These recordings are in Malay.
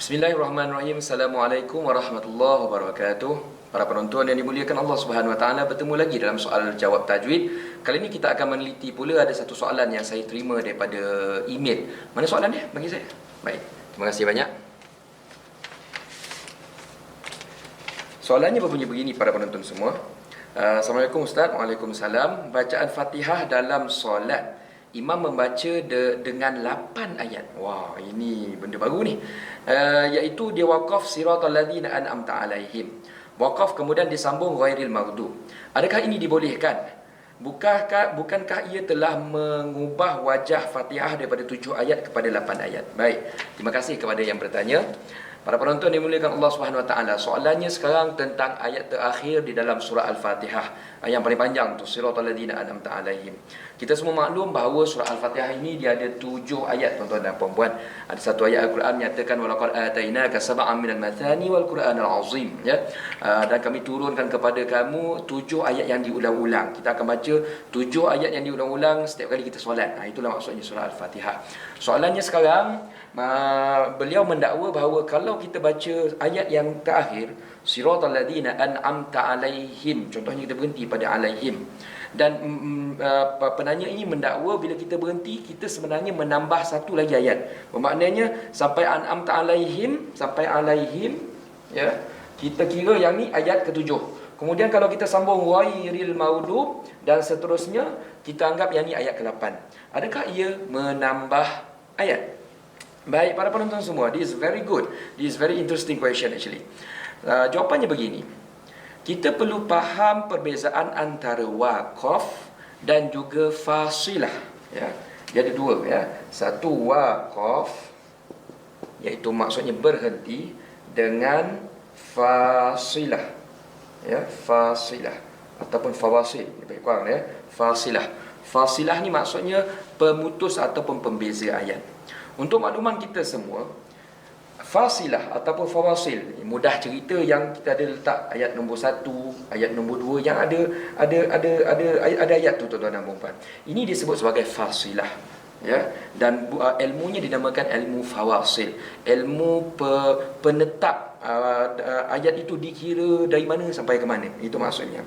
Bismillahirrahmanirrahim. Assalamualaikum warahmatullahi wabarakatuh. Para penonton yang dimuliakan Allah Subhanahu Wa Taala, bertemu lagi dalam soal jawab tajwid. Kali ini kita akan meneliti pula ada satu soalan yang saya terima daripada email. Mana soalan dia? Bagi saya. Baik. Terima kasih banyak. Soalannya berbunyi begini para penonton semua. Assalamualaikum Ustaz. Waalaikumsalam. Bacaan Fatihah dalam solat, imam membaca dengan 8 ayat. Wah, ini benda baru ni. Iaitu dia waqaf siratal ladzina an'amta alaihim. Waqaf kemudian disambung ghairil maghdub. Adakah ini dibolehkan? Bukankah ia telah mengubah wajah Fatihah daripada 7 ayat kepada 8 ayat? Baik. Terima kasih kepada yang bertanya. Para penonton dimuliakan Allah Subhanahu Wa Taala, soalannya sekarang tentang ayat terakhir di dalam surah Al-Fatihah, ayat yang paling panjang tu, siratal ladzina an'amta alaihim. Kita semua maklum bahawa surah Al-Fatihah ini dia ada 7 ayat, tuan-tuan dan puan-puan. Ada satu ayat Al-Quran menyatakan walaqad atainaka sab'an minal mathani wal Qur'anal azim, ya. Dan kami turunkan kepada kamu 7 ayat yang diulang-ulang. Kita akan baca 7 ayat yang diulang-ulang setiap kali kita solat. Itulah maksudnya surah Al-Fatihah. Soalannya sekarang, beliau mendakwa bahawa kalau kita baca ayat yang terakhir, siratal ladzina an'amta alaihim, contohnya kita berhenti pada alaihim, dan penanya ini mendakwa bila kita berhenti, kita sebenarnya menambah satu lagi ayat. Bermaknanya sampai an'amta alaihim, sampai alaihim, ya, kita kira yang ni ayat ke-7. Kemudian kalau kita sambung ghairil maghdub dan seterusnya, kita anggap yang ni ayat ke-8. Adakah ia menambah ayat? Baik, para penonton semua, this is very good. This is very interesting question actually. Jawapannya begini. Kita perlu faham perbezaan antara waqaf dan juga fasilah, ya. Dia ada dua, ya. Satu waqaf, iaitu maksudnya berhenti, dengan fasilah, ya, fasilah ataupun fawasil, lebih kurang, ya. Fasilah ni maksudnya pemutus ataupun pembeza ayat. Untuk makluman kita semua, fasilah ataupun fawasil, mudah cerita, yang kita ada letak ayat nombor 1, ayat nombor 2 yang ada ayat tu, tuan-tuan dan puan-puan. Ini disebut sebagai fasilah, ya. Dan ilmunya dinamakan ilmu fawasil, ilmu penetap ayat itu dikira dari mana sampai ke mana. Itu maksudnya.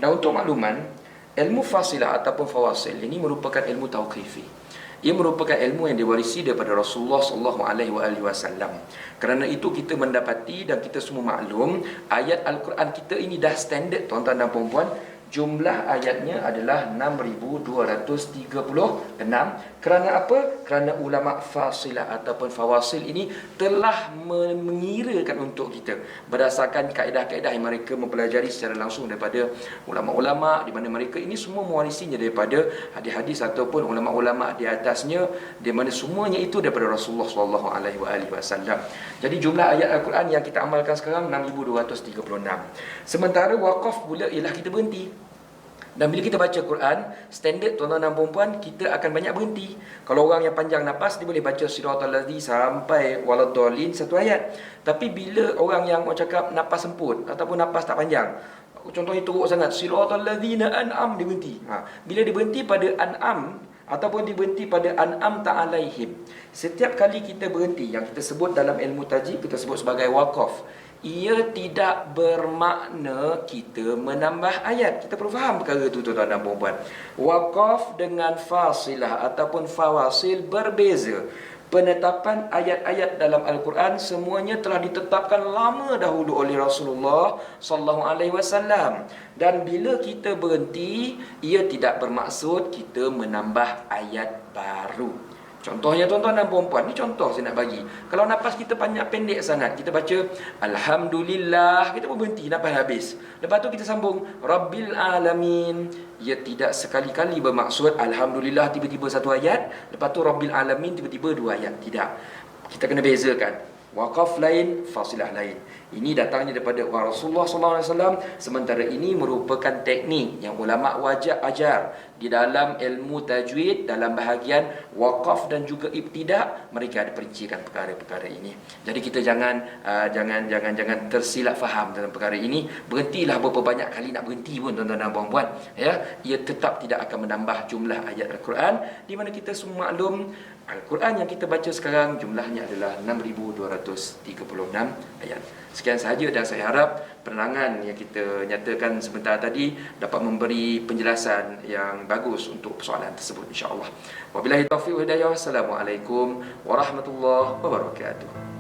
Dan untuk makluman, ilmu fasilah ataupun fawasil ini merupakan ilmu tauqifi. Ia merupakan ilmu yang diwarisi daripada Rasulullah SAW. Kerana itu kita mendapati dan kita semua maklum, ayat Al-Quran kita ini dah standard, tuan-tuan dan puan-puan. Jumlah ayatnya adalah 6,236. Kerana apa? Kerana ulama fasilah ataupun fawasil ini telah mengirakan untuk kita berdasarkan kaedah-kaedah yang mereka mempelajari secara langsung daripada ulama-ulama, di mana mereka ini semua mewarisinya daripada hadis-hadis ataupun ulama-ulama di atasnya, di mana semuanya itu daripada Rasulullah SAW. Jadi jumlah ayat Al-Quran yang kita amalkan sekarang 6,236. Sementara waqaf pula ialah kita berhenti. Dan bila kita baca Quran, standard tuan-tuan dan puan-puan, kita akan banyak berhenti. Kalau orang yang panjang nafas, dia boleh baca siratal ladzi sampai waladhdallin satu ayat. Tapi bila orang yang orang cakap nafas semput ataupun nafas tak panjang, contohnya teruk sangat, siratal ladzina an'am, dia berhenti. Bila dia berhenti pada an'am ataupun dia berhenti pada an'am ta'alaihim, setiap kali kita berhenti, yang kita sebut dalam ilmu tajwid kita sebut sebagai waqaf, ia tidak bermakna kita menambah ayat. Kita perlu faham perkara itu, tuan-tuan dan puan-puan. Waqaf dengan fasilah ataupun fawasil berbeza. Penetapan ayat-ayat dalam Al-Quran semuanya telah ditetapkan lama dahulu oleh Rasulullah SAW. Dan bila kita berhenti, ia tidak bermaksud kita menambah ayat baru. Contohnya tuan-tuan dan puan-puan, ni contoh saya nak bagi. Kalau nafas kita panjang pendek sangat, kita baca Alhamdulillah, kita pun berhenti, nafas habis. Lepas tu kita sambung Rabbil Alamin. Ia tidak sekali-kali bermaksud Alhamdulillah tiba-tiba satu ayat, lepas tu Rabbil Alamin tiba-tiba 2 ayat. Tidak. Kita kena bezakan. Waqaf lain, fasilah lain. Ini datangnya daripada Rasulullah SAW. Sementara ini merupakan teknik yang ulama wajib ajar di dalam ilmu tajwid, dalam bahagian waqaf dan juga ibtida. Mereka ada perincikan perkara-perkara ini. Jadi kita jangan tersilap faham dalam perkara ini. Berhentilah berapa banyak kali nak berhenti pun tuan-tuan dan puan-puan, ya. Ia tetap tidak akan menambah jumlah ayat Al-Quran, di mana kita semua maklum Al-Quran yang kita baca sekarang jumlahnya adalah 6,236 ayat. Sekian sahaja, dan saya harap penerangan yang kita nyatakan sebentar tadi dapat memberi penjelasan yang bagus untuk persoalan tersebut, insya-Allah. Wabillahi taufiq wal hidayah. Assalamualaikum warahmatullahi wabarakatuh.